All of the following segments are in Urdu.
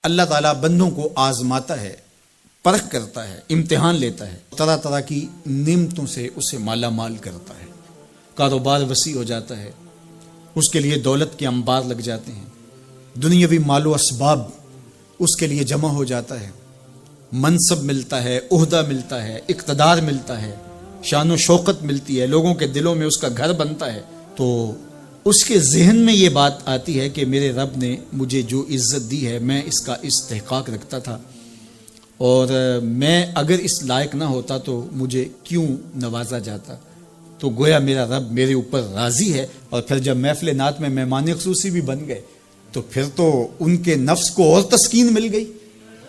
اللہ تعالیٰ بندوں کو آزماتا ہے، پرکھ کرتا ہے، امتحان لیتا ہے، طرح طرح کی نعمتوں سے اسے مالا مال کرتا ہے، کاروبار وسیع ہو جاتا ہے، اس کے لیے دولت کے انبار لگ جاتے ہیں، دنیاوی مال و اسباب اس کے لیے جمع ہو جاتا ہے، منصب ملتا ہے، عہدہ ملتا ہے، اقتدار ملتا ہے، شان و شوکت ملتی ہے، لوگوں کے دلوں میں اس کا گھر بنتا ہے، تو اس کے ذہن میں یہ بات آتی ہے کہ میرے رب نے مجھے جو عزت دی ہے میں اس کا استحقاق رکھتا تھا، اور میں اگر اس لائق نہ ہوتا تو مجھے کیوں نوازا جاتا، تو گویا میرا رب میرے اوپر راضی ہے۔ اور پھر جب محفل نعت میں مہمان خصوصی بھی بن گئے تو پھر تو ان کے نفس کو اور تسکین مل گئی۔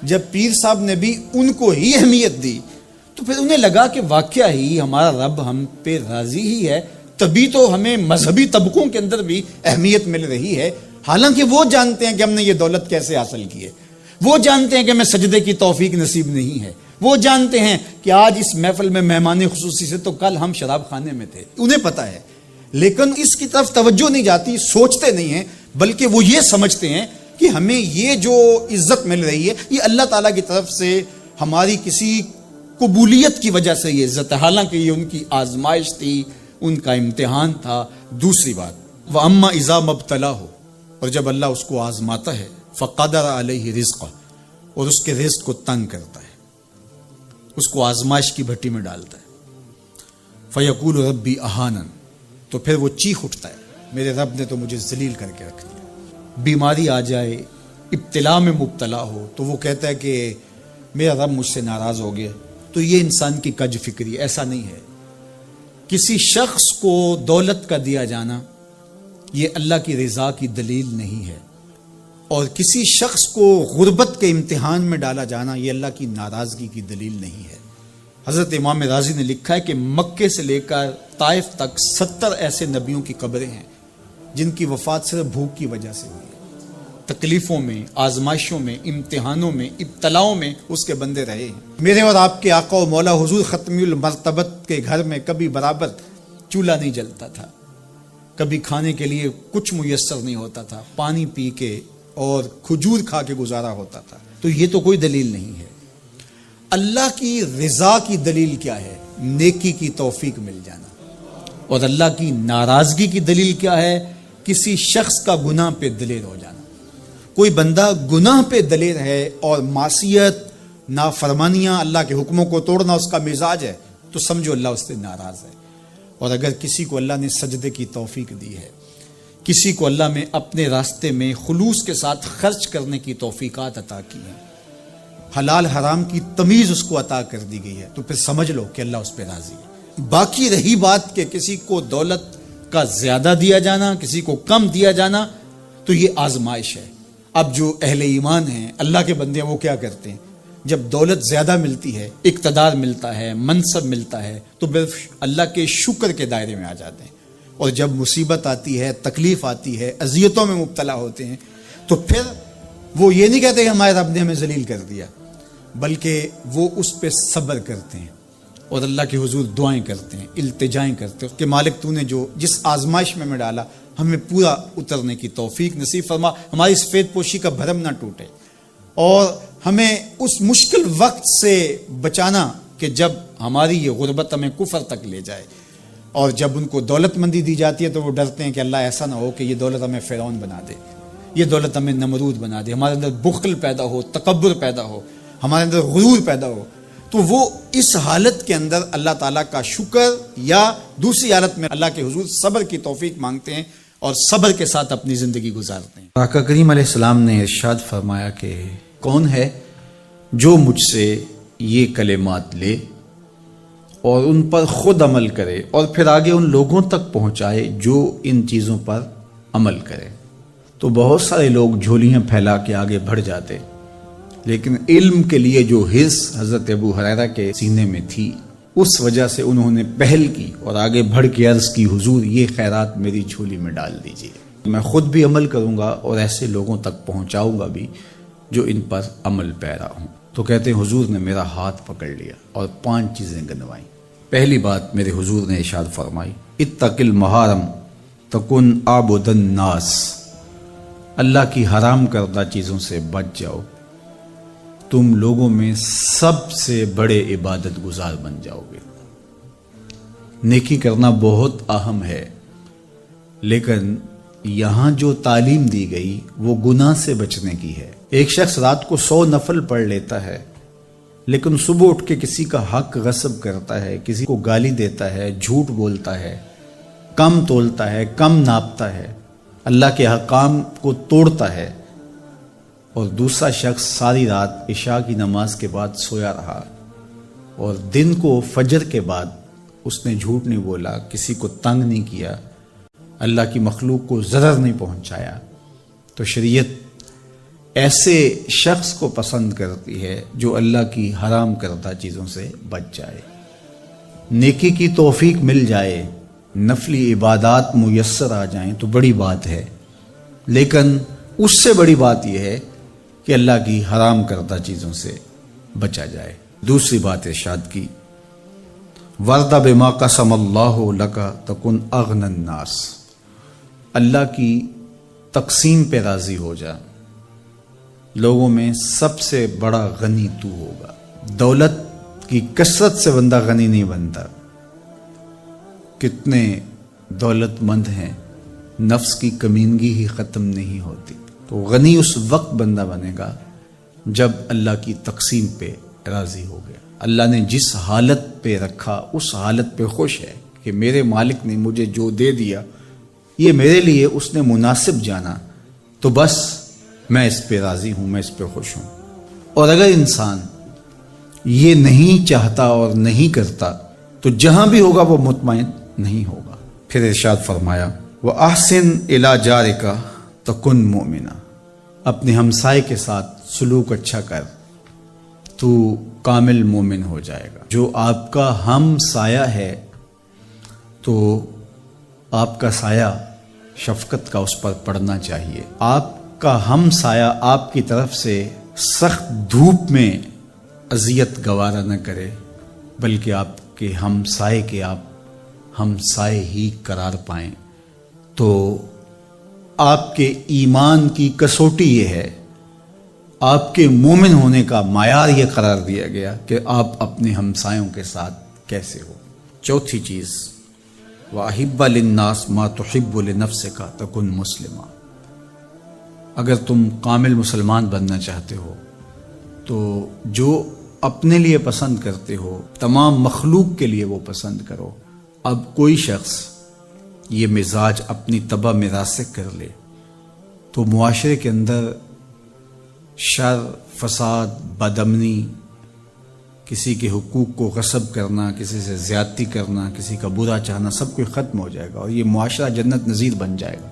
جب پیر صاحب نے بھی ان کو ہی اہمیت دی تو پھر انہیں لگا کہ واقعہ ہی ہمارا رب ہم پہ راضی ہی ہے، تبھی تو ہمیں مذہبی طبقوں کے اندر بھی اہمیت مل رہی ہے، حالانکہ وہ جانتے ہیں کہ ہم نے یہ دولت کیسے حاصل کی ہے، وہ جانتے ہیں کہ میں سجدے کی توفیق نصیب نہیں ہے، وہ جانتے ہیں کہ آج اس محفل میں مہمان خصوصی سے تو کل ہم شراب خانے میں تھے، انہیں پتہ ہے، لیکن اس کی طرف توجہ نہیں جاتی، سوچتے نہیں ہیں، بلکہ وہ یہ سمجھتے ہیں کہ ہمیں یہ جو عزت مل رہی ہے یہ اللہ تعالیٰ کی طرف سے ہماری کسی قبولیت کی وجہ سے یہ عزت ہے، حالانکہ یہ ان کی آزمائش تھی، ان کا امتحان تھا۔ دوسری بات، وَأَمَّا إِذَا مَبْتَلَاهُ، اور جب اللہ اس کو آزماتا ہے، فَقَدَرَ عَلَيْهِ رِزْقَهُ، اور اس کے رزق کو تنگ کرتا ہے، اس کو آزمائش کی بھٹی میں ڈالتا ہے، فَيَقُولُ رَبِّي أَهَانَنِ، تو پھر وہ چیخ اٹھتا ہے میرے رب نے تو مجھے ذلیل کر کے رکھ دیا۔ بیماری آ جائے، ابتلا میں مبتلا ہو تو وہ کہتا ہے کہ میرا رب مجھ سے ناراض ہو گیا، تو یہ انسان کی کج فکری، ایسا نہیں ہے۔ کسی شخص کو دولت کا دیا جانا یہ اللہ کی رضا کی دلیل نہیں ہے، اور کسی شخص کو غربت کے امتحان میں ڈالا جانا یہ اللہ کی ناراضگی کی دلیل نہیں ہے۔ حضرت امام رازی نے لکھا ہے کہ مکے سے لے کر طائف تک 70 ایسے نبیوں کی قبریں ہیں جن کی وفات صرف بھوک کی وجہ سے ہوئی ہے۔ تکلیفوں میں، آزمائشوں میں، امتحانوں میں، ابتلاؤں میں اس کے بندے رہے ہیں۔ میرے اور آپ کے آقا و مولا حضور ختمی المرتبت کے گھر میں کبھی برابر چولہا نہیں جلتا تھا، کبھی کھانے کے لیے کچھ میسر نہیں ہوتا تھا، پانی پی کے اور کھجور کھا کے گزارا ہوتا تھا، تو یہ تو کوئی دلیل نہیں ہے۔ اللہ کی رضا کی دلیل کیا ہے؟ نیکی کی توفیق مل جانا، اور اللہ کی ناراضگی کی دلیل کیا ہے؟ کسی شخص کا گناہ پہ دلیر ہو جانا۔ کوئی بندہ گناہ پہ دلیر ہے اور معصیت، نافرمانیاں، اللہ کے حکموں کو توڑنا اس کا مزاج ہے، تو سمجھو اللہ اس سے ناراض ہے۔ اور اگر کسی کو اللہ نے سجدے کی توفیق دی ہے، کسی کو اللہ میں اپنے راستے میں خلوص کے ساتھ خرچ کرنے کی توفیقات عطا کی ہیں، حلال حرام کی تمیز اس کو عطا کر دی گئی ہے، تو پھر سمجھ لو کہ اللہ اس پہ راضی ہے۔ باقی رہی بات کہ کسی کو دولت کا زیادہ دیا جانا، کسی کو کم دیا جانا، تو یہ آزمائش ہے۔ اب جو اہل ایمان ہیں، اللہ کے بندے ہیں، وہ کیا کرتے ہیں؟ جب دولت زیادہ ملتی ہے، اقتدار ملتا ہے، منصب ملتا ہے، تو صرف اللہ کے شکر کے دائرے میں آ جاتے ہیں، اور جب مصیبت آتی ہے، تکلیف آتی ہے، اذیتوں میں مبتلا ہوتے ہیں، تو پھر وہ یہ نہیں کہتے کہ ہمارے رب نے ہمیں ذلیل کر دیا، بلکہ وہ اس پہ صبر کرتے ہیں اور اللہ کے حضور دعائیں کرتے ہیں، التجائیں کرتے ہیں کہ مالک تو نے جو جس آزمائش میں ڈالا ہمیں پورا اترنے کی توفیق نصیب فرما، ہماری سفید پوشی کا بھرم نہ ٹوٹے، اور ہمیں اس مشکل وقت سے بچانا کہ جب ہماری یہ غربت ہمیں کفر تک لے جائے، اور جب ان کو دولت مندی دی جاتی ہے تو وہ ڈرتے ہیں کہ اللہ ایسا نہ ہو کہ یہ دولت ہمیں فرعون بنا دے، یہ دولت ہمیں نمرود بنا دے، ہمارے اندر بخل پیدا ہو، تکبر پیدا ہو، ہمارے اندر غرور پیدا ہو، تو وہ اس حالت کے اندر اللہ تعالیٰ کا شکر یا دوسری حالت میں اللہ کے حضور صبر کی توفیق مانگتے ہیں اور صبر کے ساتھ اپنی زندگی گزارتے ہیں۔ آقا کریم علیہ السلام نے ارشاد فرمایا کہ کون ہے جو مجھ سے یہ کلمات لے اور ان پر خود عمل کرے اور پھر آگے ان لوگوں تک پہنچائے جو ان چیزوں پر عمل کرے۔ تو بہت سارے لوگ جھولیاں پھیلا کے آگے بڑھ جاتے، لیکن علم کے لیے جو حرص حضرت ابو ہریرہ کے سینے میں تھی، اس وجہ سے انہوں نے پہل کی اور آگے بڑھ کے عرض کی حضور یہ خیرات میری جھولی میں ڈال دیجئے، میں خود بھی عمل کروں گا اور ایسے لوگوں تک پہنچاؤں گا بھی جو ان پر عمل پیرا ہوں۔ تو کہتے ہیں حضور نے میرا ہاتھ پکڑ لیا اور 5 چیزیں گنوائیں۔ پہلی بات میرے حضور نے ارشاد فرمائی، اتق المحارم تکن عابد الناس، اللہ کی حرام کردہ چیزوں سے بچ جاؤ تم لوگوں میں سب سے بڑے عبادت گزار بن جاؤ گے۔ نیکی کرنا بہت اہم ہے، لیکن یہاں جو تعلیم دی گئی وہ گناہ سے بچنے کی ہے۔ ایک شخص رات کو 100 نفل پڑھ لیتا ہے، لیکن صبح اٹھ کے کسی کا حق غصب کرتا ہے، کسی کو گالی دیتا ہے، جھوٹ بولتا ہے، کم تولتا ہے، کم ناپتا ہے، اللہ کے احکام کو توڑتا ہے، اور دوسرا شخص ساری رات عشاء کی نماز کے بعد سویا رہا اور دن کو فجر کے بعد اس نے جھوٹ نہیں بولا، کسی کو تنگ نہیں کیا، اللہ کی مخلوق کو ضرر نہیں پہنچایا، تو شریعت ایسے شخص کو پسند کرتی ہے جو اللہ کی حرام کردہ چیزوں سے بچ جائے۔ نیکی کی توفیق مل جائے، نفلی عبادات میسر آ جائیں تو بڑی بات ہے، لیکن اس سے بڑی بات یہ ہے کہ اللہ کی حرام کردہ چیزوں سے بچا جائے۔ دوسری بات ارشاد کی، وَرْضَ بِمَا قَسَمَ اللَّهُ لَكَ تَكُنْ أَغْنَى النَّاسِ، اللہ کی تقسیم پہ راضی ہو جا، لوگوں میں سب سے بڑا غنی تو ہوگا۔ دولت کی کثرت سے بندہ غنی نہیں بنتا، کتنے دولت مند ہیں، نفس کی کمینگی ہی ختم نہیں ہوتی۔ تو غنی اس وقت بندہ بنے گا جب اللہ کی تقسیم پہ راضی ہو گیا، اللہ نے جس حالت پہ رکھا اس حالت پہ خوش ہے کہ میرے مالک نے مجھے جو دے دیا یہ میرے لیے اس نے مناسب جانا، تو بس میں اس پہ راضی ہوں، میں اس پہ خوش ہوں۔ اور اگر انسان یہ نہیں چاہتا اور نہیں کرتا تو جہاں بھی ہوگا وہ مطمئن نہیں ہوگا۔ پھر ارشاد فرمایا، وَأَحْسِنْ إِلَىٰ جَارِكَ تَكُنْ مُؤْمِنًا، اپنے ہمسائے کے ساتھ سلوک اچھا کر تو کامل مومن ہو جائے گا۔ جو آپ کا ہم سایہ ہے تو آپ کا سایہ شفقت کا اس پر پڑنا چاہیے۔ آپ کا ہم سایہ آپ کی طرف سے سخت دھوپ میں اذیت گوارا نہ کرے، بلکہ آپ کے ہم سائے کے آپ ہم سائے ہی قرار پائیں، تو آپ کے ایمان کی کسوٹی یہ ہے، آپ کے مومن ہونے کا معیار یہ قرار دیا گیا کہ آپ اپنے ہمسایوں کے ساتھ کیسے ہو۔ چوتھی چیز، وَأَحِبَّ لِلنَّاسِ مَا تُحِبُّ لِنَفْسِكَ تَكُنْ مُسْلِمًا، اگر تم کامل مسلمان بننا چاہتے ہو تو جو اپنے لیے پسند کرتے ہو تمام مخلوق کے لیے وہ پسند کرو۔ اب کوئی شخص یہ مزاج اپنی طبع میں راسخ کر لے تو معاشرے کے اندر شر، فساد، بدامنی، کسی کے حقوق کو غصب کرنا، کسی سے زیادتی کرنا، کسی کا برا چاہنا، سب کچھ ختم ہو جائے گا، اور یہ معاشرہ جنت نظیر بن جائے گا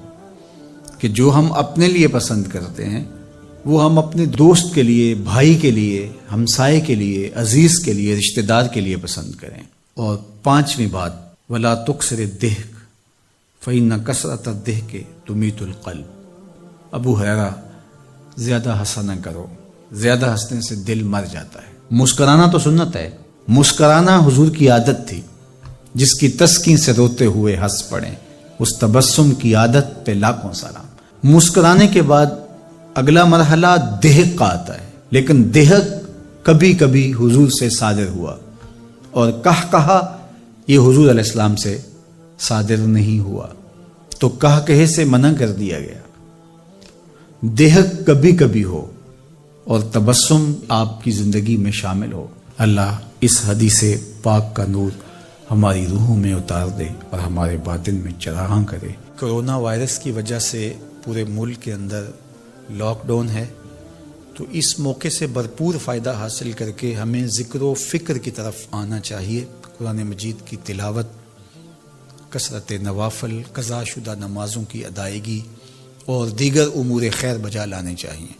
کہ جو ہم اپنے لیے پسند کرتے ہیں وہ ہم اپنے دوست کے لیے، بھائی کے لیے، ہمسائے کے لیے، عزیز کے لیے، رشتہ دار کے لیے پسند کریں۔ اور پانچویں بات، وَلَا تُكْثِرِ الضِّحْكَ فَإِنَّ كَثْرَةَ الضِّحْكِ تُمِيتُ الْقَلْبَ، ابو ہریرہ زیادہ ہنسا نہ کرو، زیادہ ہنسنے سے دل مر جاتا ہے۔ مسکرانا تو سنت ہے، مسکرانا حضور کی عادت تھی، جس کی تسکین سے روتے ہوئے ہنس پڑیں، اس تبسم کی عادت پہ لاکھوں سلام۔ مسکرانے کے بعد اگلا مرحلہ دہک کا آتا ہے، لیکن دہک کبھی کبھی حضور سے صادر ہوا، اور کہا یہ حضور علیہ السلام سے صادر نہیں ہوا، تو کہے سے منع کر دیا گیا۔ دہک کبھی کبھی ہو اور تبسم آپ کی زندگی میں شامل ہو۔ اللہ اس حدیث پاک کا نور ہماری روحوں میں اتار دے اور ہمارے باطن میں چراغاں کرے۔ کرونا وائرس کی وجہ سے پورے ملک کے اندر لاک ڈاؤن ہے، تو اس موقع سے بھرپور فائدہ حاصل کر کے ہمیں ذکر و فکر کی طرف آنا چاہیے۔ قرآن مجید کی تلاوت، کثرت نوافل، قضا شدہ نمازوں کی ادائیگی اور دیگر امور خیر بجا لانے چاہیے۔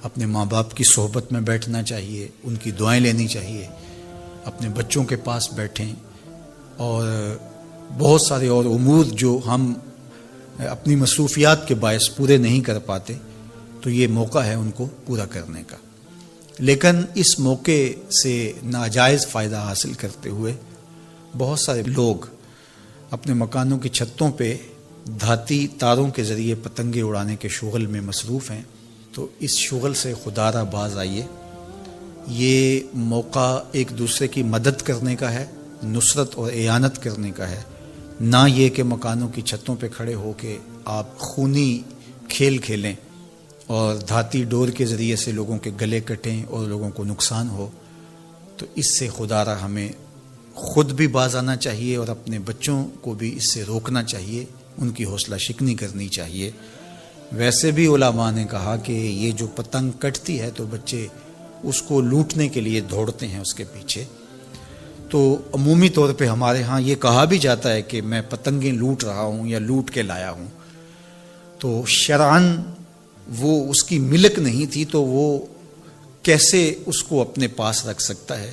اپنے ماں باپ کی صحبت میں بیٹھنا چاہیے، ان کی دعائیں لینی چاہیے، اپنے بچوں کے پاس بیٹھیں، اور بہت سارے اور امور جو ہم اپنی مصروفیات کے باعث پورے نہیں کر پاتے، تو یہ موقع ہے ان کو پورا کرنے کا۔ لیکن اس موقع سے ناجائز فائدہ حاصل کرتے ہوئے بہت سارے لوگ اپنے مکانوں کی چھتوں پہ دھاتی تاروں کے ذریعے پتنگیں اڑانے کے شغل میں مصروف ہیں، تو اس شغل سے خدا را باز آئیے یہ موقع ایک دوسرے کی مدد کرنے کا ہے، نصرت اور اعانت کرنے کا ہے، نہ یہ کہ مکانوں کی چھتوں پہ کھڑے ہو کے آپ خونی کھیل کھیلیں اور دھاتی ڈور کے ذریعے سے لوگوں کے گلے کٹیں اور لوگوں کو نقصان ہو۔ تو اس سے خدا را ہمیں خود بھی باز آنا چاہیے اور اپنے بچوں کو بھی اس سے روکنا چاہیے، ان کی حوصلہ شکنی کرنی چاہیے۔ ویسے بھی علماء نے کہا کہ یہ جو پتنگ کٹتی ہے تو بچے اس کو لوٹنے کے لیے دوڑتے ہیں اس کے پیچھے۔ تو عمومی طور پہ ہمارے ہاں یہ کہا بھی جاتا ہے کہ میں پتنگیں لوٹ رہا ہوں یا لوٹ کے لایا ہوں، تو شرعاً وہ اس کی ملک نہیں تھی تو وہ کیسے اس کو اپنے پاس رکھ سکتا ہے؟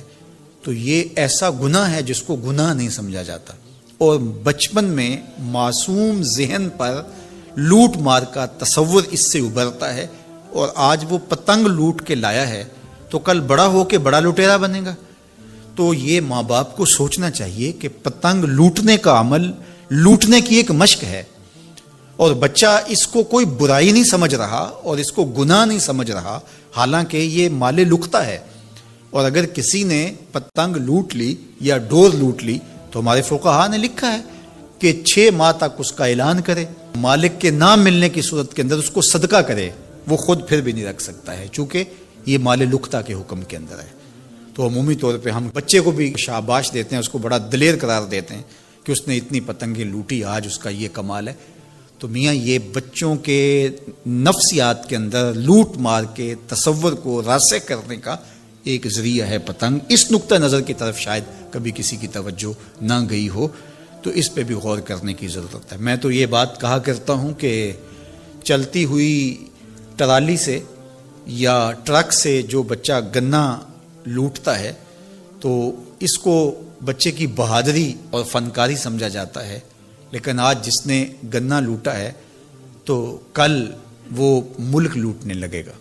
تو یہ ایسا گناہ ہے جس کو گناہ نہیں سمجھا جاتا، اور بچپن میں معصوم ذہن پر لوٹ مار کا تصور اس سے ابھرتا ہے، اور آج وہ پتنگ لوٹ کے لایا ہے تو کل بڑا ہو کے بڑا لٹیرا بنے گا۔ تو یہ ماں باپ کو سوچنا چاہیے کہ پتنگ لوٹنے کا عمل لوٹنے کی ایک مشق ہے، اور بچہ اس کو کوئی برائی نہیں سمجھ رہا اور اس کو گناہ نہیں سمجھ رہا، حالانکہ یہ مال لکتا ہے۔ اور اگر کسی نے پتنگ لوٹ لی یا ڈور لوٹ لی تو ہمارے فقہا نے لکھا ہے کہ 6 ماہ تک اس کا اعلان کرے، مالک کے نہ ملنے کی صورت کے اندر اس کو صدقہ کرے، وہ خود پھر بھی نہیں رکھ سکتا ہے چونکہ یہ مال لکتا کے حکم کے اندر ہے۔ تو عمومی طور پہ ہم بچے کو بھی شاباش دیتے ہیں، اس کو بڑا دلیر قرار دیتے ہیں کہ اس نے اتنی پتنگیں لوٹی، آج اس کا یہ کمال ہے۔ تو میاں یہ بچوں کے نفسیات کے اندر لوٹ مار کے تصور کو راسخ کرنے کا ایک ذریعہ ہے پتنگ۔ اس نقطہ نظر کی طرف شاید کبھی کسی کی توجہ نہ گئی ہو، تو اس پہ بھی غور کرنے کی ضرورت ہے۔ میں تو یہ بات کہا کرتا ہوں کہ چلتی ہوئی ٹرالی سے یا ٹرک سے جو بچہ گنا لوٹتا ہے تو اس کو بچے کی بہادری اور فنکاری سمجھا جاتا ہے، لیکن آج جس نے گنا لوٹا ہے تو کل وہ ملک لوٹنے لگے گا،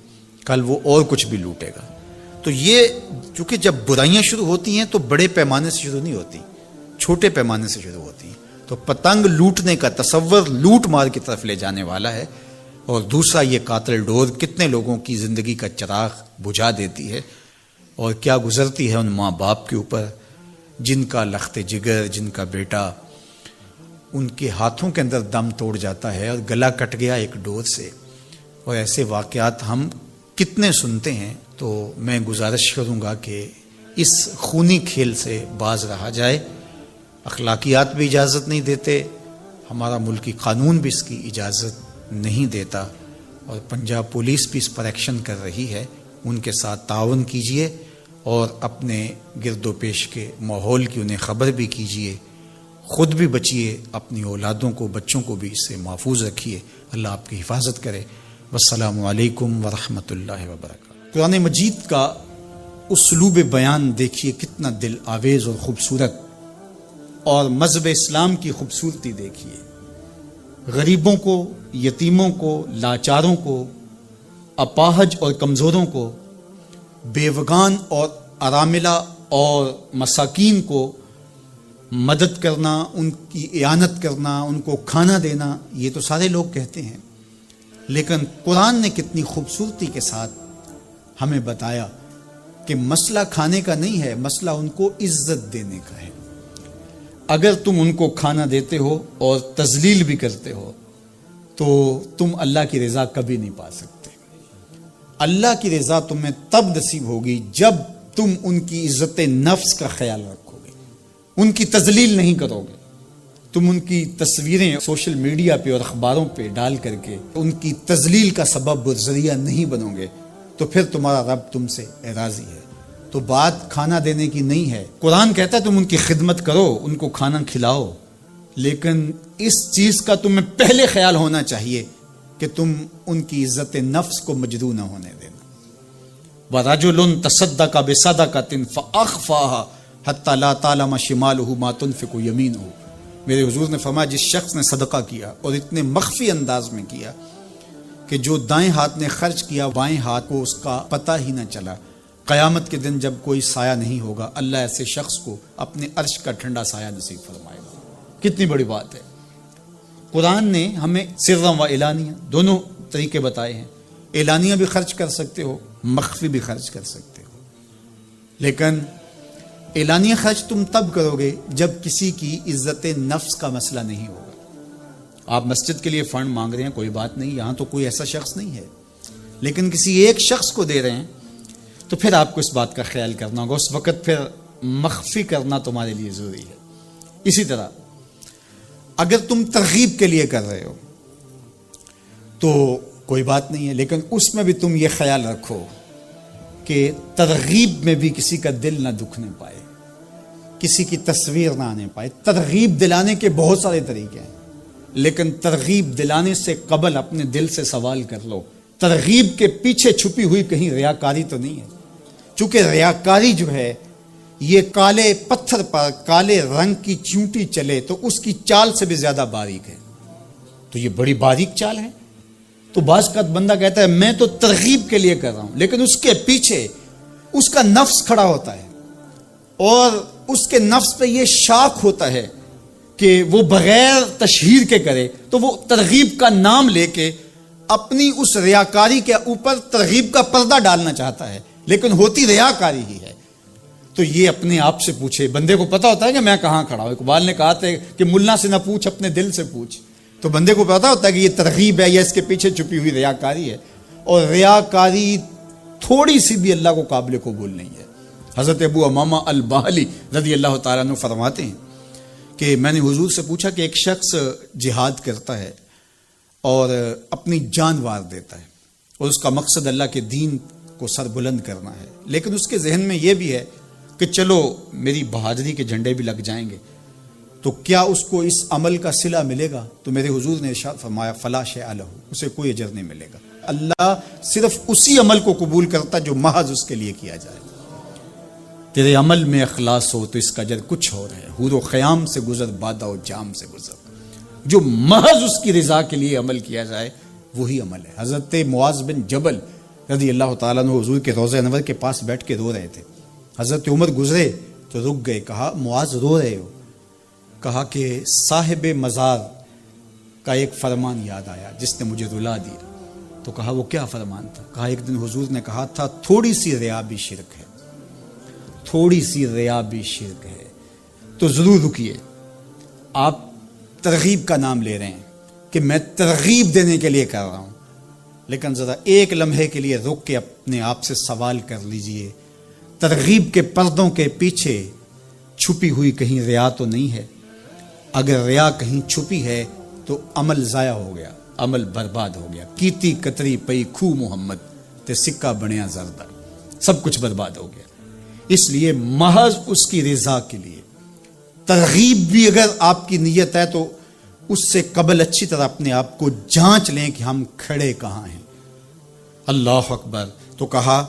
کل وہ اور کچھ بھی لوٹے گا۔ تو یہ چونکہ جب برائیاں شروع ہوتی ہیں تو بڑے پیمانے سے شروع نہیں ہوتی، چھوٹے پیمانے سے شروع ہوتی ہیں۔ تو پتنگ لوٹنے کا تصور لوٹ مار کی طرف لے جانے والا ہے، اور دوسرا یہ قاتل ڈور کتنے لوگوں کی زندگی کا چراغ بجھا دیتی ہے، اور کیا گزرتی ہے ان ماں باپ کے اوپر جن کا لخت جگر، جن کا بیٹا ان کے ہاتھوں کے اندر دم توڑ جاتا ہے اور گلا کٹ گیا ایک ڈور سے۔ اور ایسے واقعات ہم کتنے سنتے ہیں۔ تو میں گزارش کروں گا کہ اس خونی کھیل سے باز رہا جائے۔ اخلاقیات بھی اجازت نہیں دیتے، ہمارا ملکی قانون بھی اس کی اجازت نہیں دیتا، اور پنجاب پولیس بھی اس پر ایکشن کر رہی ہے۔ ان کے ساتھ تعاون کیجئے اور اپنے گرد و پیش کے ماحول کی انہیں خبر بھی کیجئے، خود بھی بچیے، اپنی اولادوں کو، بچوں کو بھی اس سے محفوظ رکھیے۔ اللہ آپ کی حفاظت کرے۔ والسلام علیکم ورحمۃ اللہ وبرکاتہ۔ قرآن مجید کا اسلوب بیان دیکھیے کتنا دل آویز اور خوبصورت، اور مذہب اسلام کی خوبصورتی دیکھیے۔ غریبوں کو، یتیموں کو، لاچاروں کو، اپاہج اور کمزوروں کو، بیوگان اور اراملہ اور مساکین کو مدد کرنا، ان کی اعانت کرنا، ان کو کھانا دینا، یہ تو سارے لوگ کہتے ہیں، لیکن قرآن نے کتنی خوبصورتی کے ساتھ ہمیں بتایا کہ مسئلہ کھانے کا نہیں ہے، مسئلہ ان کو عزت دینے کا ہے۔ اگر تم ان کو کھانا دیتے ہو اور تذلیل بھی کرتے ہو تو تم اللہ کی رضا کبھی نہیں پا سکتے۔ اللہ کی رضا تمہیں تب نصیب ہوگی جب تم ان کی عزت نفس کا خیال رکھو گے، ان کی تذلیل نہیں کرو گے۔ تم ان کی تصویریں سوشل میڈیا پہ اور اخباروں پہ ڈال کر کے ان کی تذلیل کا سبب اور ذریعہ نہیں بنو گے، تو پھر تمہارا رب تم سے راضی ہے۔ تو بات کھانا دینے کی نہیں ہے، قرآن کہتا ہے تم ان کی خدمت کرو، ان کو کھانا کھلاؤ، لیکن اس چیز کا تمہیں پہلے خیال ہونا چاہیے کہ تم ان کی عزت نفس کو مجروح نہ ہونے دینا۔ وَرَجُلٌ تَصَدَّقَ بِصَدَقَةٍ فَأَخْفَاهَا حَتَّى لَا تَعْلَمَ شِمَالُهُ مَا تُنْفِقُ يَمِينُهُ۔ میرے حضور نے فرمایا جس شخص نے صدقہ کیا اور اتنے مخفی انداز میں کیا کہ جو دائیں ہاتھ نے خرچ کیا بائیں ہاتھ کو اس کا پتہ ہی نہ چلا، قیامت کے دن جب کوئی سایہ نہیں ہوگا اللہ ایسے شخص کو اپنے عرش کا ٹھنڈا سایہ نصیب فرمائے گا۔ کتنی بڑی بات ہے۔ قرآن نے ہمیں سرًا و اعلانیہ دونوں طریقے بتائے ہیں۔ اعلانیہ بھی خرچ کر سکتے ہو، مخفی بھی خرچ کر سکتے ہو۔ لیکن اعلانیہ خرچ تم تب کرو گے جب کسی کی عزت نفس کا مسئلہ نہیں ہوگا. آپ مسجد کے لیے فنڈ مانگ رہے ہیں، کوئی بات نہیں، یہاں تو کوئی ایسا شخص نہیں ہے، لیکن کسی ایک شخص کو دے رہے ہیں تو پھر آپ کو اس بات کا خیال کرنا ہوگا. اس وقت پھر مخفی کرنا تمہارے لیے ضروری ہے. اسی طرح اگر تم ترغیب کے لیے کر رہے ہو تو کوئی بات نہیں ہے، لیکن اس میں بھی تم یہ خیال رکھو کہ ترغیب میں بھی کسی کا دل نہ دکھنے پائے، کسی کی تصویر نہ آنے پائے. ترغیب دلانے کے بہت سارے طریقے ہیں، لیکن ترغیب دلانے سے قبل اپنے دل سے سوال کر لو ترغیب کے پیچھے چھپی ہوئی کہیں ریاکاری تو نہیں ہے. چونکہ ریاکاری جو ہے یہ کالے پتھر پر کالے رنگ کی چونٹی چلے تو اس کی چال سے بھی زیادہ باریک ہے. تو یہ بڑی باریک چال ہے. تو بعض کا بندہ کہتا ہے میں تو ترغیب کے لیے کر رہا ہوں، لیکن اس کے پیچھے اس کا نفس کھڑا ہوتا ہے اور اس کے نفس پہ یہ شاک ہوتا ہے کہ وہ بغیر تشہیر کے کرے، تو وہ ترغیب کا نام لے کے اپنی اس ریاکاری کے اوپر ترغیب کا پردہ ڈالنا چاہتا ہے، لیکن ہوتی ریاکاری ہی ہے. تو یہ اپنے آپ سے پوچھے. بندے کو پتا ہوتا ہے کہ میں کہاں کھڑا ہوں. اقبال نے کہا تھا کہ ملا سے نہ پوچھ اپنے دل سے پوچھ. تو بندے کو پتا ہوتا ہے کہ یہ ترغیب ہے یا اس کے پیچھے چھپی ہوئی ریاکاری ہے، اور ریاکاری تھوڑی سی بھی اللہ کو قابل قبول نہیں ہے. حضرت ابو امامہ الباہلی رضی اللہ تعالیٰ عنہ فرماتے ہیں کہ میں نے حضور سے پوچھا کہ ایک شخص جہاد کرتا ہے اور اپنی جان وار دیتا ہے اور اس کا مقصد اللہ کے دین کو سر بلند کرنا ہے، لیکن اس کے ذہن میں یہ بھی ہے کہ چلو میری بہادری کے جھنڈے بھی لگ جائیں گے، تو کیا اس کو اس عمل کا صلہ ملے گا؟ تو میرے حضور نے ارشاد فرمایا فلا شیء لہ، اسے کوئی اجر نہیں ملے گا. اللہ صرف اسی عمل کو قبول کرتا جو محض اس کے لیے کیا جائے. تیرے عمل میں اخلاص ہو تو اس کا اجر کچھ اور ہے. حور و خیام سے گزر، بادہ و جام سے گزر. جو محض اس کی رضا کے لیے عمل کیا جائے وہی عمل ہے. حضرت معاذ بن جبل رضی اللہ تعالیٰ عنہ حضور کے روضہ انور کے پاس بیٹھ کے رو رہے تھے. حضرت عمر گزرے تو رک گئے. کہا معاذ رو رہے ہو؟ کہا کہ صاحب مزار کا ایک فرمان یاد آیا جس نے مجھے رلا دیا. تو کہا وہ کیا فرمان تھا؟ کہا ایک دن حضور نے کہا تھا تھوڑی سی ریا بھی شرک ہے، تھوڑی سی ریا بھی شرک ہے. تو ضرور رکیے. آپ ترغیب کا نام لے رہے ہیں کہ میں ترغیب دینے کے لیے کر رہا ہوں، لیکن ذرا ایک لمحے کے لیے رک کے اپنے آپ سے سوال کر لیجئے ترغیب کے پردوں کے پیچھے چھپی ہوئی کہیں ریا تو نہیں ہے؟ اگر ریا کہیں چھپی ہے تو عمل ضائع ہو گیا، عمل برباد ہو گیا. کیتی کتری پئی کھو محمد تے سکہ بنیا زردہ، سب کچھ برباد ہو گیا. اس لیے محض اس کی رضا کے لیے ترغیب بھی اگر آپ کی نیت ہے تو اس سے قبل اچھی طرح اپنے آپ کو جانچ لیں کہ ہم کھڑے کہاں ہیں. اللہ اکبر. تو کہا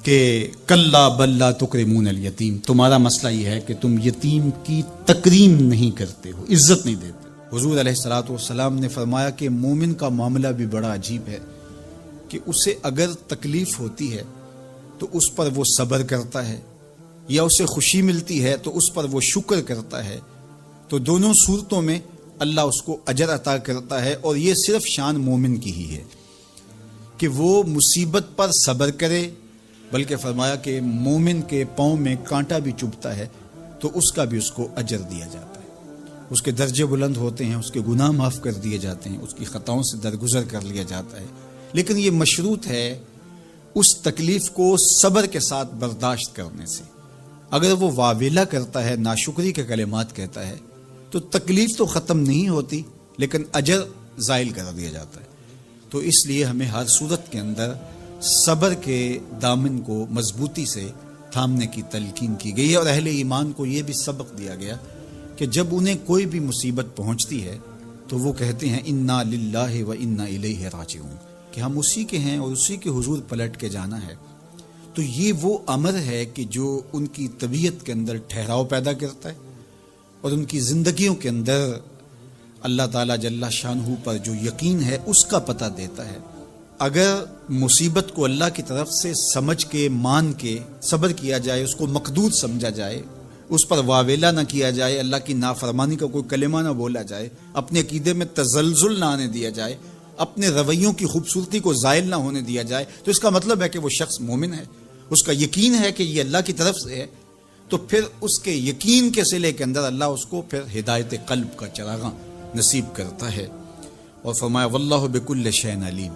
کہ کلا بل لا تکرمون الیتیم، تمہارا مسئلہ یہ ہے کہ تم یتیم کی تکریم نہیں کرتے ہو، عزت نہیں دیتے. حضور علیہ الصلوۃ والسلام نے فرمایا کہ مومن کا معاملہ بھی بڑا عجیب ہے کہ اسے اگر تکلیف ہوتی ہے تو اس پر وہ صبر کرتا ہے، یا اسے خوشی ملتی ہے تو اس پر وہ شکر کرتا ہے. تو دونوں صورتوں میں اللہ اس کو اجر عطا کرتا ہے. اور یہ صرف شان مومن کی ہی ہے کہ وہ مصیبت پر صبر کرے، بلکہ فرمایا کہ مومن کے پاؤں میں کانٹا بھی چبھتا ہے تو اس کا بھی اس کو اجر دیا جاتا ہے. اس کے درجے بلند ہوتے ہیں، اس کے گناہ معاف کر دیے جاتے ہیں، اس کی خطاؤں سے درگزر کر لیا جاتا ہے. لیکن یہ مشروط ہے اس تکلیف کو صبر کے ساتھ برداشت کرنے سے. اگر وہ واویلا کرتا ہے، ناشکری کے کلمات کہتا ہے، تو تکلیف تو ختم نہیں ہوتی لیکن اجر زائل کر دیا جاتا ہے. تو اس لیے ہمیں ہر صورت کے اندر صبر کے دامن کو مضبوطی سے تھامنے کی تلقین کی گئی ہے. اور اہل ایمان کو یہ بھی سبق دیا گیا کہ جب انہیں کوئی بھی مصیبت پہنچتی ہے تو وہ کہتے ہیں انا للہ و انا الیہ راجعون، کہ ہم اسی کے ہیں اور اسی کے حضور پلٹ کے جانا ہے. تو یہ وہ امر ہے کہ جو ان کی طبیعت کے اندر ٹھہراؤ پیدا کرتا ہے اور ان کی زندگیوں کے اندر اللہ تعالیٰ جل شانہ پر جو یقین ہے اس کا پتہ دیتا ہے. اگر مصیبت کو اللہ کی طرف سے سمجھ کے مان کے صبر کیا جائے، اس کو مقدور سمجھا جائے، اس پر واویلا نہ کیا جائے، اللہ کی نافرمانی کا کوئی کلمہ نہ بولا جائے، اپنے عقیدے میں تزلزل نہ آنے دیا جائے، اپنے رویوں کی خوبصورتی کو زائل نہ ہونے دیا جائے، تو اس کا مطلب ہے کہ وہ شخص مومن ہے. اس کا یقین ہے کہ یہ اللہ کی طرف سے ہے، تو پھر اس کے یقین کے صلے کے اندر اللہ اس کو پھر ہدایت قلب کا چراغاں نصیب کرتا ہے۔ اور فرمایا واللہ بکل شیء علیم،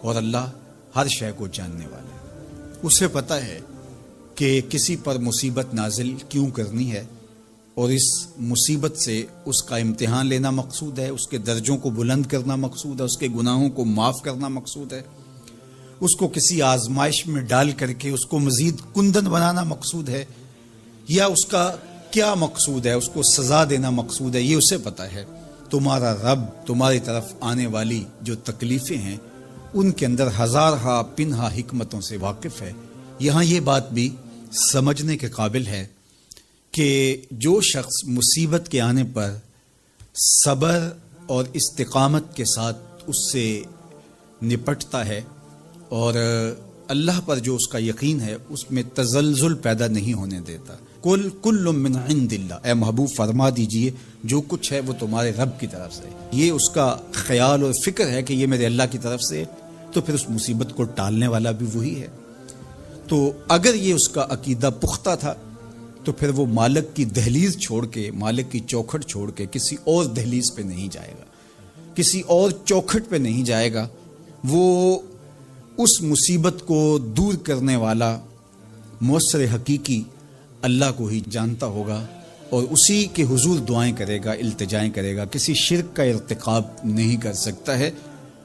اور اللہ ہر شے کو جاننے والا ہے، اسے پتہ ہے کہ کسی پر مصیبت نازل کیوں کرنی ہے، اور اس مصیبت سے اس کا امتحان لینا مقصود ہے، اس کے درجوں کو بلند کرنا مقصود ہے، اس کے گناہوں کو معاف کرنا مقصود ہے، اس کو کسی آزمائش میں ڈال کر کے اس کو مزید کندن بنانا مقصود ہے، یا اس کا کیا مقصود ہے، اس کو سزا دینا مقصود ہے، یہ اسے پتہ ہے۔ تمہارا رب تمہاری طرف آنے والی جو تکلیفیں ہیں ان کے اندر ہزارہا پنہا حکمتوں سے واقف ہے۔ یہاں یہ بات بھی سمجھنے کے قابل ہے کہ جو شخص مصیبت کے آنے پر صبر اور استقامت کے ساتھ اس سے نپٹتا ہے اور اللہ پر جو اس کا یقین ہے اس میں تزلزل پیدا نہیں ہونے دیتا، کل من عند اللہ، اے محبوب فرما دیجئے جو کچھ ہے وہ تمہارے رب کی طرف سے، یہ اس کا خیال اور فکر ہے کہ یہ میرے اللہ کی طرف سے، تو پھر اس مصیبت کو ٹالنے والا بھی وہی ہے۔ تو اگر یہ اس کا عقیدہ پختہ تھا تو پھر وہ مالک کی دہلیز چھوڑ کے، مالک کی چوکھٹ چھوڑ کے کسی اور دہلیز پہ نہیں جائے گا، کسی اور چوکھٹ پہ نہیں جائے گا، وہ اس مصیبت کو دور کرنے والا مؤثر حقیقی اللہ کو ہی جانتا ہوگا، اور اسی کے حضور دعائیں کرے گا، التجائیں کرے گا، کسی شرک کا ارتکاب نہیں کر سکتا ہے،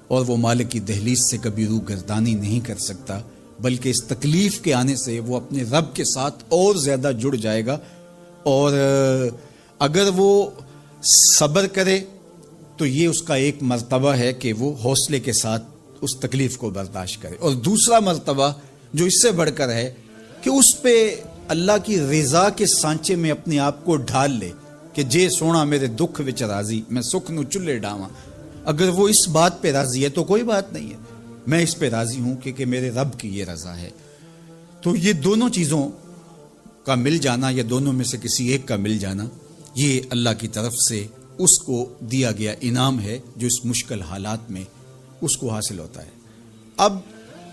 اور وہ مالک کی دہلیز سے کبھی روح گردانی نہیں کر سکتا، بلکہ اس تکلیف کے آنے سے وہ اپنے رب کے ساتھ اور زیادہ جڑ جائے گا، اور اگر وہ صبر کرے تو یہ اس کا ایک مرتبہ ہے کہ وہ حوصلے کے ساتھ اس تکلیف کو برداشت کرے، اور دوسرا مرتبہ جو اس سے بڑھ کر ہے کہ اس پہ اللہ کی رضا کے سانچے میں اپنے آپ کو ڈھال لے کہ جے سونا میرے دکھ وچ راضی، میں سکھ نو چلے ڈاواں۔ اگر وہ اس بات پہ راضی ہے تو کوئی بات نہیں ہے، میں اس پہ راضی ہوں کہ میرے رب کی یہ رضا ہے۔ تو یہ دونوں چیزوں کا مل جانا، یا دونوں میں سے کسی ایک کا مل جانا، یہ اللہ کی طرف سے اس کو دیا گیا انعام ہے جو اس مشکل حالات میں اس کو حاصل ہوتا ہے۔ اب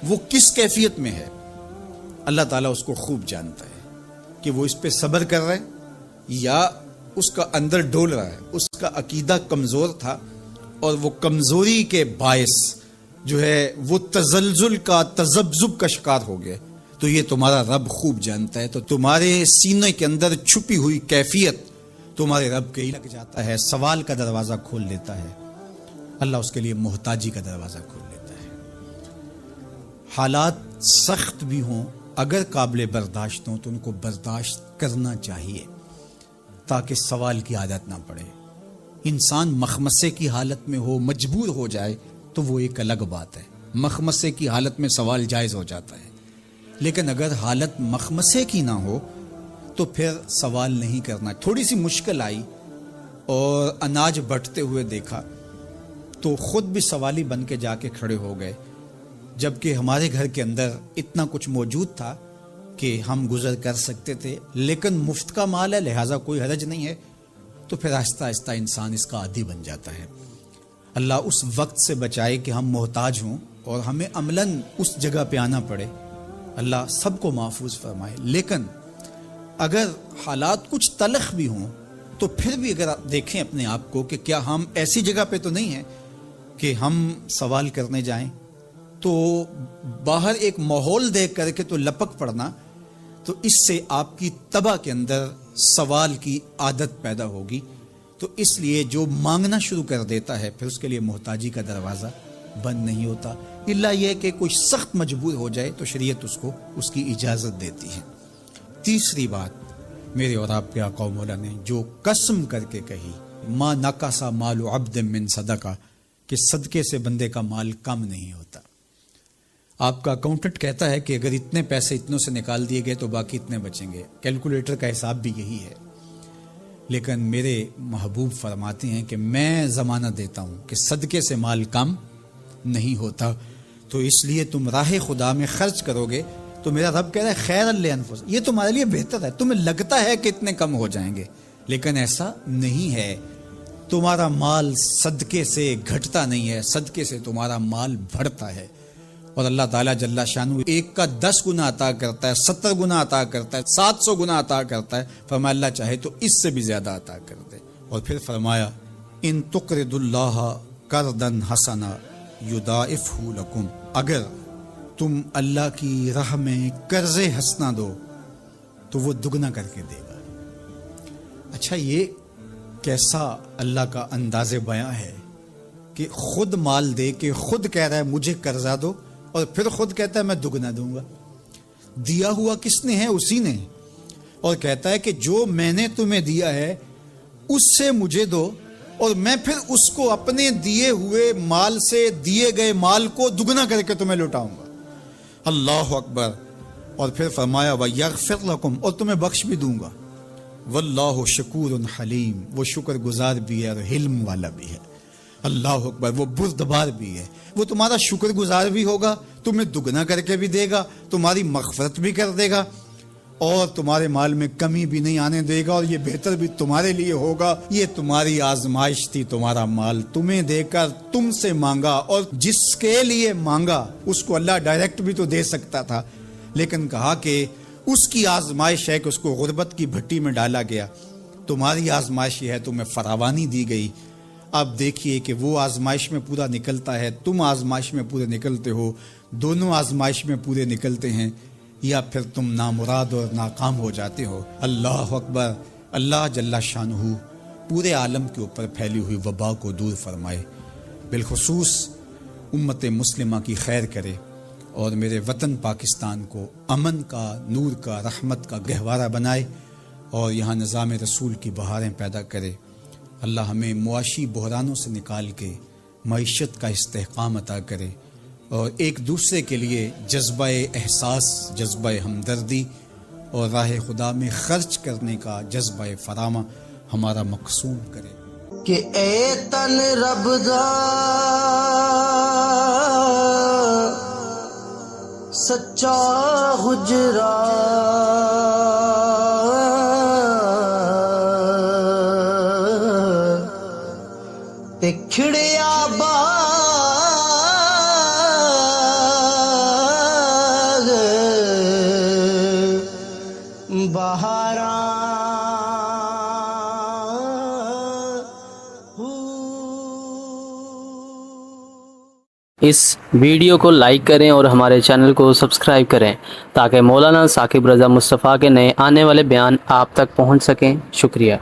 وہ کس کیفیت میں ہے اللہ تعالیٰ اس کو خوب جانتا ہے، کہ وہ اس پہ صبر کر رہا ہے یا اس کا اندر ڈول رہا ہے، اس کا عقیدہ کمزور تھا اور وہ کمزوری کے باعث جو ہے وہ تزلزل کا، تذبذب کا شکار ہو گیا، تو یہ تمہارا رب خوب جانتا ہے۔ تو تمہارے سینے کے اندر چھپی ہوئی کیفیت تمہارے رب کے ہی لگ جاتا ہے، سوال کا دروازہ کھول دیتا ہے، اللہ اس کے لیے محتاجی کا دروازہ کھول دیتا ہے۔ حالات سخت بھی ہوں، اگر قابل برداشت ہوں تو ان کو برداشت کرنا چاہیے تاکہ سوال کی عادت نہ پڑے۔ انسان مخمصے کی حالت میں ہو، مجبور ہو جائے تو وہ ایک الگ بات ہے، مخمصے کی حالت میں سوال جائز ہو جاتا ہے، لیکن اگر حالت مخمصے کی نہ ہو تو پھر سوال نہیں کرنا۔ تھوڑی سی مشکل آئی اور اناج بٹتے ہوئے دیکھا تو خود بھی سوالی بن کے جا کے کھڑے ہو گئے، جبکہ ہمارے گھر کے اندر اتنا کچھ موجود تھا کہ ہم گزر کر سکتے تھے، لیکن مفت کا مال ہے لہٰذا کوئی حرج نہیں ہے، تو پھر آہستہ آہستہ انسان اس کا عادی بن جاتا ہے۔ اللہ اس وقت سے بچائے کہ ہم محتاج ہوں اور ہمیں عملاً اس جگہ پہ آنا پڑے، اللہ سب کو محفوظ فرمائے۔ لیکن اگر حالات کچھ تلخ بھی ہوں تو پھر بھی اگر آپ دیکھیں اپنے آپ کو کہ کیا ہم ایسی جگہ پہ تو نہیں ہیں کہ ہم سوال کرنے جائیں، تو باہر ایک ماحول دیکھ کر کے تو لپک پڑنا، تو اس سے آپ کی طبع کے اندر سوال کی عادت پیدا ہوگی، تو اس لیے جو مانگنا شروع کر دیتا ہے پھر اس کے لیے محتاجی کا دروازہ بند نہیں ہوتا، الا یہ کہ کوئی سخت مجبور ہو جائے تو شریعت اس کو اس کی اجازت دیتی ہے۔ تیسری بات میرے اور آپ کے آقا و مولا نے جو قسم کر کے کہی، ما نقص مال عبد من صدقہ، کہ صدقے سے بندے کا مال کم نہیں ہوتا۔ آپ کا اکاؤنٹنٹ کہتا ہے کہ اگر اتنے پیسے اتنوں سے نکال دیے گئے تو باقی اتنے بچیں گے، کیلکولیٹر کا حساب بھی یہی ہے، لیکن میرے محبوب فرماتے ہیں کہ میں ضمانت دیتا ہوں کہ صدقے سے مال کم نہیں ہوتا، تو اس لیے تم راہ خدا میں خرچ کرو گے تو میرا رب کہہ رہا ہے خیر لانفسکم، یہ تمہارے لیے بہتر ہے، تمہیں لگتا ہے کہ اتنے کم ہو جائیں گے لیکن ایسا نہیں ہے، تمہارا مال صدقے سے گھٹتا نہیں ہے، صدقے سے تمہارا مال بڑھتا ہے، اور اللہ تعالیٰ جل شانہ ایک کا 10 گنا عطا کرتا ہے، 70 گنا عطا کرتا ہے، 700 گنا عطا کرتا ہے۔ فرمایا اللہ چاہے تو اس سے بھی زیادہ عطا کر دے۔ اور پھر فرمایا ان تقرضوا اللہ قرضا حسنا یضاعفہ لکم، اگر تم اللہ کی راہ میں قرض حسنہ دو تو وہ دگنا کر کے دے گا۔ اچھا، یہ کیسا اللہ کا انداز بیاں ہے کہ خود مال دے کے خود کہہ رہا ہے مجھے قرضہ دو، اور پھر خود کہتا ہے میں دگنا دوں گا۔ دیا ہوا کس نے ہے؟ اسی نے، اور کہتا ہے کہ جو میں نے تمہیں دیا ہے اس سے مجھے دو، اور میں پھر اس کو اپنے دیے ہوئے مال سے دیے گئے مال کو دگنا کر کے تمہیں لوٹاؤں گا۔ اللہ اکبر۔ اور پھر فرمایا وَيَغْفِرْ لَكُمْ، اور تمہیں بخش بھی دوں گا۔ واللہ شکور حلیم، وہ شکر گزار بھی ہے اور حلم والا بھی ہے۔ اللہ اکبر، وہ بردبار بھی ہے، وہ تمہارا شکر گزار بھی ہوگا، تمہیں دگنا کر کے بھی دے گا، تمہاری مغفرت بھی کر دے گا، اور تمہارے مال میں کمی بھی نہیں آنے دے گا، اور یہ بہتر بھی تمہارے لیے ہوگا۔ یہ تمہاری آزمائش تھی، تمہارا مال تمہیں دے کر تم سے مانگا، اور جس کے لیے مانگا اس کو اللہ ڈائریکٹ بھی تو دے سکتا تھا، لیکن کہا کہ اس کی آزمائش ہے کہ اس کو غربت کی بھٹی میں ڈالا گیا۔ تمہاری آزمائش یہ ہے، تمہیں فراوانی دی گئی۔ اب دیکھیے کہ وہ آزمائش میں پورا نکلتا ہے، تم آزمائش میں پورے نکلتے ہو، دونوں آزمائش میں پورے نکلتے ہیں، یا پھر تم نامراد اور ناکام ہو جاتے ہو۔ اللہ اکبر۔ اللہ جل شانہ پورے عالم کے اوپر پھیلی ہوئی وبا کو دور فرمائے، بالخصوص امت مسلمہ کی خیر کرے، اور میرے وطن پاکستان کو امن کا، نور کا، رحمت کا گہوارہ بنائے، اور یہاں نظام رسول کی بہاریں پیدا کرے۔ اللہ ہمیں معاشی بحرانوں سے نکال کے معیشت کا استحکام عطا کرے، اور ایک دوسرے کے لیے جذبہ احساس، جذبہ ہمدردی اور راہ خدا میں خرچ کرنے کا جذبہ فراواں ہمارا مقصود کرے۔ کہ اے تن رب دا سچا حجرا، تے کھڑیا باغ بہاراں۔ اس ویڈیو کو لائک کریں اور ہمارے چینل کو سبسکرائب کریں تاکہ مولانا ثاقب رضا مصطفیٰ کے نئے آنے والے بیان آپ تک پہنچ سکیں۔ شکریہ۔